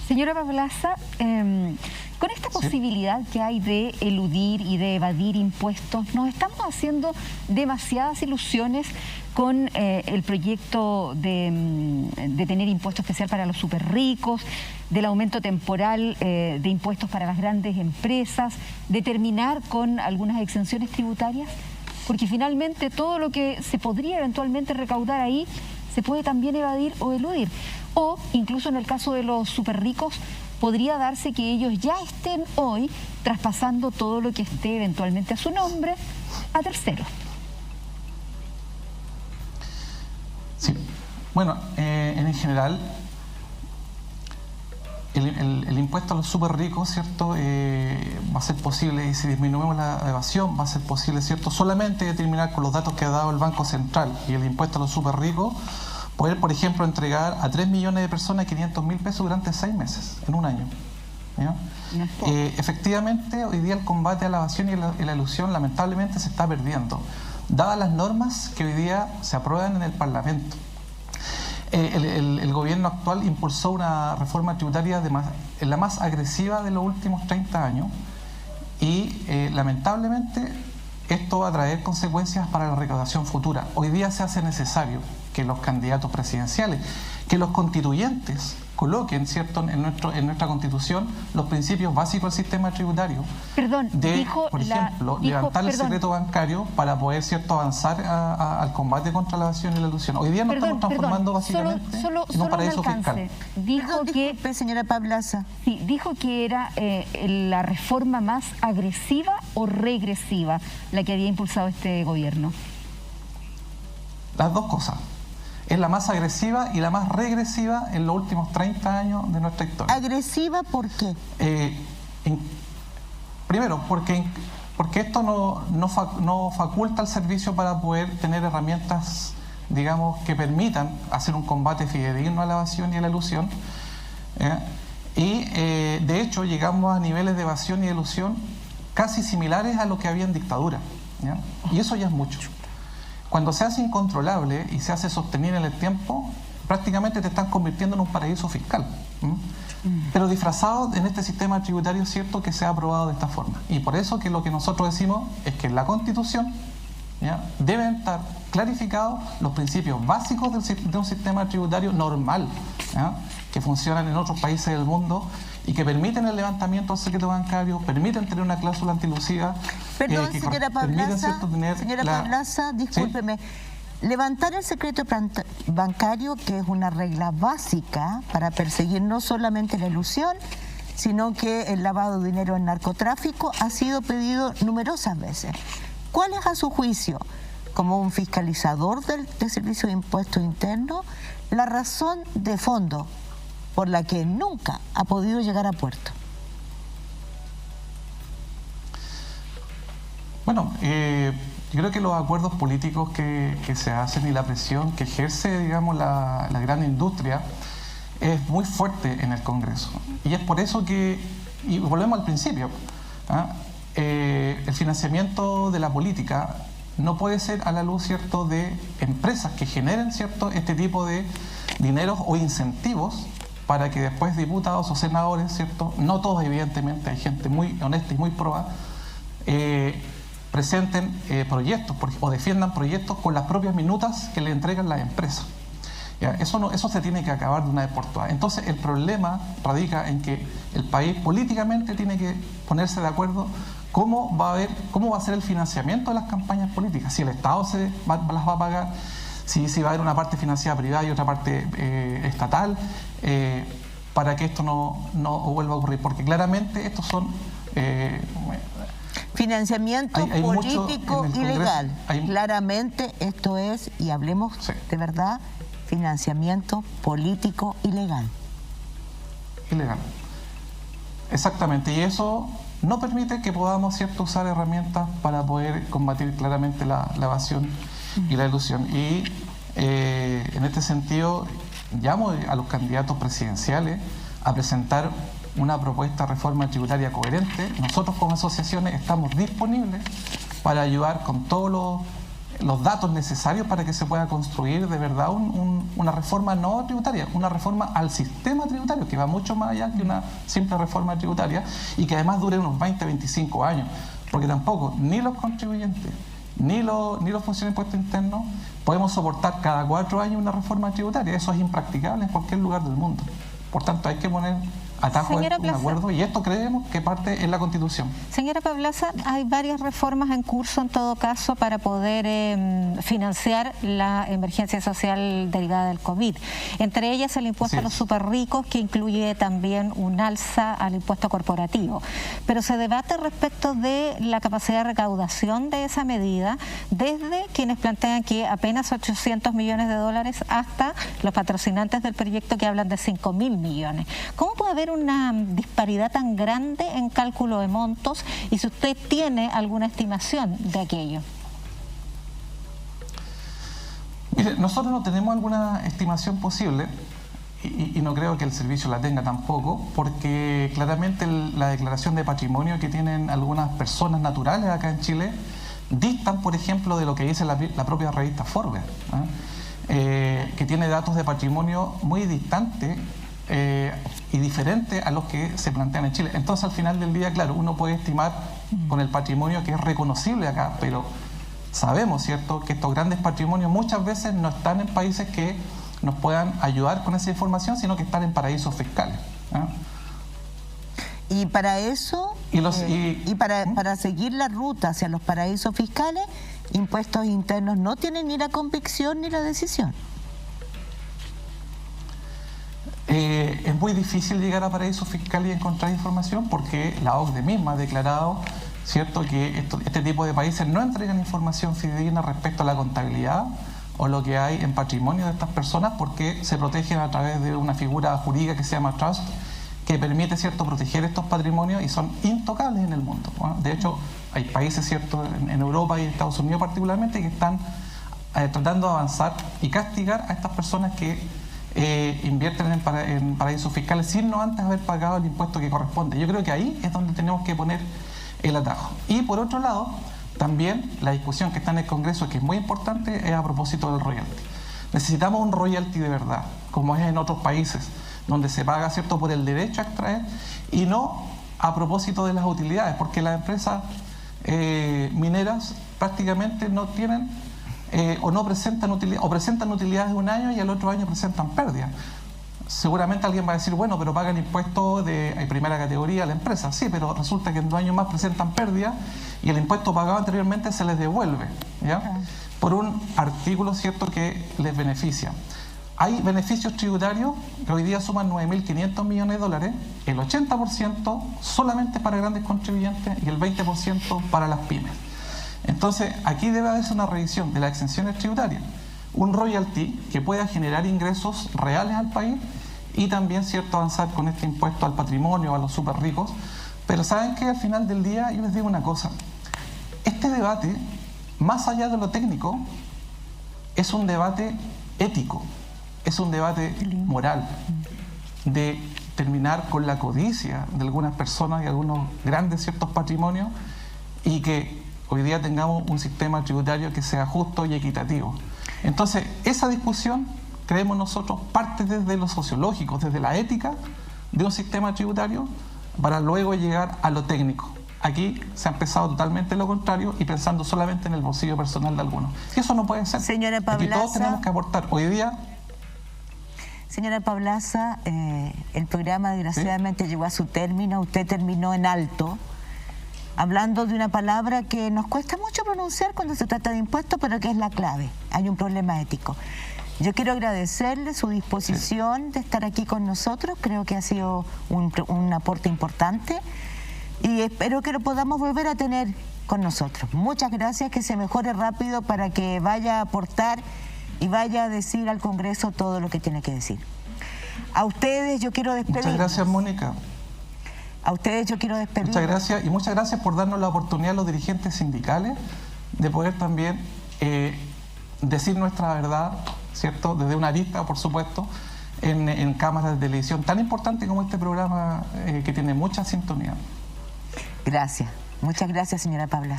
Señora Pablaza, con esta posibilidad que hay de eludir y de evadir impuestos, nos estamos haciendo demasiadas ilusiones con el proyecto de tener impuesto especial para los súper ricos, del aumento temporal de impuestos para las grandes empresas, de terminar con algunas exenciones tributarias, porque finalmente todo lo que se podría eventualmente recaudar ahí se puede también evadir o eludir. O incluso en el caso de los súper ricos, podría darse que ellos ya estén hoy traspasando todo lo que esté eventualmente a su nombre a terceros. Sí, bueno, en general, el impuesto a los súper ricos, ¿cierto? Va a ser posible, y si disminuimos la evasión, va a ser posible, ¿cierto? Solamente determinar con los datos que ha dado el Banco Central y el impuesto a los súper ricos, poder, por ejemplo, entregar a 3 millones de personas 500.000 pesos durante 6 meses, en un año. ¿Ya? Efectivamente, hoy día el combate a la evasión y la elusión lamentablemente se está perdiendo, dadas las normas que hoy día se aprueban en el Parlamento. El gobierno actual impulsó una reforma tributaria la más agresiva de los últimos 30 años y lamentablemente esto va a traer consecuencias para la recaudación futura. Hoy día se hace necesario que los candidatos presidenciales, que los constituyentes coloquen, ¿cierto?, en nuestra Constitución los principios básicos del sistema tributario. Perdón, por ejemplo, levantar el secreto bancario para poder, ¿cierto?, avanzar al combate contra la evasión y la elusión. Hoy día nos estamos transformando básicamente en un paraíso fiscal. Disculpe, señora Pablaza. Sí, dijo que era la reforma más agresiva o regresiva la que había impulsado este gobierno. Las dos cosas. Es la más agresiva y la más regresiva en los últimos 30 años de nuestra historia. ¿Agresiva por qué? Primero, porque esto no faculta al servicio para poder tener herramientas, digamos, que permitan hacer un combate fidedigno a la evasión y a la elusión. De hecho, llegamos a niveles de evasión y elusión casi similares a lo que había en dictadura. ¿Ya? Y eso ya es mucho. Cuando se hace incontrolable y se hace sostenible en el tiempo, prácticamente te estás convirtiendo en un paraíso fiscal. Pero disfrazado en este sistema tributario, es cierto que se ha aprobado de esta forma. Y por eso que lo que nosotros decimos es que en la Constitución, ¿ya?, deben estar clarificados los principios básicos de un sistema tributario normal, ¿ya?, que funcionan en otros países del mundo y que permiten el levantamiento del secreto bancario, permiten tener una cláusula antilucida. Perdón, señora Pablaza, discúlpeme. ¿Sí? Levantar el secreto bancario, que es una regla básica para perseguir no solamente la elusión, sino que el lavado de dinero en narcotráfico, ha sido pedido numerosas veces. ¿Cuál es, a su juicio, como un fiscalizador del Servicio de Impuestos Internos, la razón de fondo por la que nunca ha podido llegar a puerto? Bueno, yo creo que los acuerdos políticos que se hacen y la presión que ejerce, digamos, la gran industria es muy fuerte en el Congreso. Y es por eso que, y volvemos al principio, el financiamiento de la política no puede ser a la luz, ¿cierto?, de empresas que generen, ¿cierto?, este tipo de dineros o incentivos para que después diputados o senadores, ¿cierto?, no todos evidentemente, hay gente muy honesta y muy proba, presenten proyectos o defiendan proyectos con las propias minutas que le entregan las empresas. ¿Ya? Eso se tiene que acabar de una vez por todas. Entonces el problema radica en que el país políticamente tiene que ponerse de acuerdo cómo va a ser el financiamiento de las campañas políticas, si el Estado las va a pagar, si va a haber una parte financiada privada y otra parte estatal, para que esto no vuelva a ocurrir, porque claramente estos son financiamiento político ilegal. Claramente esto es, y hablemos de verdad, financiamiento político ilegal. Ilegal. Exactamente, y eso no permite que podamos, ¿cierto?, usar herramientas para poder combatir claramente la evasión y la elusión. Y en este sentido llamo a los candidatos presidenciales a presentar una propuesta de reforma tributaria coherente. Nosotros como asociaciones estamos disponibles para ayudar con todos los los datos necesarios para que se pueda construir de verdad una reforma no tributaria, una reforma al sistema tributario, que va mucho más allá que una simple reforma tributaria y que además dure unos 20, 25 años, porque tampoco ni los contribuyentes ni los funcionarios de impuestos internos podemos soportar cada 4 años una reforma tributaria. Eso es impracticable en cualquier lugar del mundo. Por tanto, hay que poner atajo a un acuerdo, y esto creemos que parte en la Constitución. Señora Pablaza, hay varias reformas en curso en todo caso para poder financiar la emergencia social derivada del COVID. Entre ellas el impuesto a los superricos, que incluye también un alza al impuesto corporativo. Pero se debate respecto de la capacidad de recaudación de esa medida, desde quienes plantean que apenas 800 millones de dólares hasta los patrocinantes del proyecto que hablan de 5.000 millones. ¿Cómo puede haber una disparidad tan grande en cálculo de montos, y si usted tiene alguna estimación de aquello? Mire, nosotros no tenemos alguna estimación posible y no creo que el servicio la tenga tampoco, porque claramente la declaración de patrimonio que tienen algunas personas naturales acá en Chile distan, por ejemplo, de lo que dice la propia revista Forbes, que tiene datos de patrimonio muy distantes y diferente a los que se plantean en Chile. Entonces, al final del día, claro, uno puede estimar con el patrimonio que es reconocible acá, pero sabemos, ¿cierto?, que estos grandes patrimonios muchas veces no están en países que nos puedan ayudar con esa información, sino que están en paraísos fiscales. Y para eso, para seguir la ruta hacia los paraísos fiscales, Impuestos Internos no tienen ni la convicción ni la decisión. Es muy difícil llegar a paraísos fiscales y encontrar información, porque la OCDE misma ha declarado, ¿cierto?, que este tipo de países no entregan información fidedigna respecto a la contabilidad o lo que hay en patrimonio de estas personas, porque se protegen a través de una figura jurídica que se llama trust, que permite, ¿cierto?, proteger estos patrimonios, y son intocables en el mundo. De hecho, hay países, ¿cierto?, en Europa y en Estados Unidos particularmente, que están tratando de avanzar y castigar a estas personas que invierten en paraísos fiscales sin no antes haber pagado el impuesto que corresponde. Yo creo que ahí es donde tenemos que poner el atajo. Y por otro lado, también la discusión que está en el Congreso, que es muy importante, es a propósito del royalty. Necesitamos un royalty de verdad, como es en otros países, donde se paga, ¿cierto?, por el derecho a extraer y no a propósito de las utilidades, porque las empresas mineras prácticamente no tienen o no presentan utilidades, o presentan utilidades de un año y al otro año presentan pérdidas. Seguramente alguien va a decir, bueno, pero pagan impuestos de primera categoría a la empresa. Sí, pero resulta que en 2 años más presentan pérdidas y el impuesto pagado anteriormente se les devuelve, ¿ya?, por un artículo, ¿cierto?, que les beneficia. Hay beneficios tributarios que hoy día suman 9.500 millones de dólares, el 80% solamente para grandes contribuyentes y el 20% para las pymes. Entonces, aquí debe haberse una revisión de las exenciones tributarias, un royalty que pueda generar ingresos reales al país y también, ¿cierto?, avanzar con este impuesto al patrimonio, a los súper ricos. Pero ¿saben qué? Al final del día, yo les digo una cosa, este debate, más allá de lo técnico, es un debate ético, es un debate moral, de terminar con la codicia de algunas personas y algunos grandes ciertos patrimonios, y que hoy día tengamos un sistema tributario que sea justo y equitativo. Entonces, esa discusión, creemos nosotros, parte desde lo sociológico, desde la ética de un sistema tributario, para luego llegar a lo técnico. Aquí se ha empezado totalmente lo contrario y pensando solamente en el bolsillo personal de algunos. Y eso no puede ser. Señora Pablaza, aquí todos tenemos que aportar. Hoy día... Señora Pablaza, el programa desgraciadamente llegó a su término. Usted terminó en alto, hablando de una palabra que nos cuesta mucho pronunciar cuando se trata de impuestos, pero que es la clave. Hay un problema ético. Yo quiero agradecerle su disposición de estar aquí con nosotros. Creo que ha sido un aporte importante y espero que lo podamos volver a tener con nosotros. Muchas gracias, que se mejore rápido para que vaya a aportar y vaya a decir al Congreso todo lo que tiene que decir. A ustedes yo quiero despedir. Muchas gracias, Mónica. A ustedes yo quiero despedir. Muchas gracias, y muchas gracias por darnos la oportunidad a los dirigentes sindicales de poder también decir nuestra verdad, ¿cierto?, desde una arista, por supuesto, en cámaras de televisión tan importante como este programa, que tiene mucha sintonía. Gracias. Muchas gracias, señora Pablaza.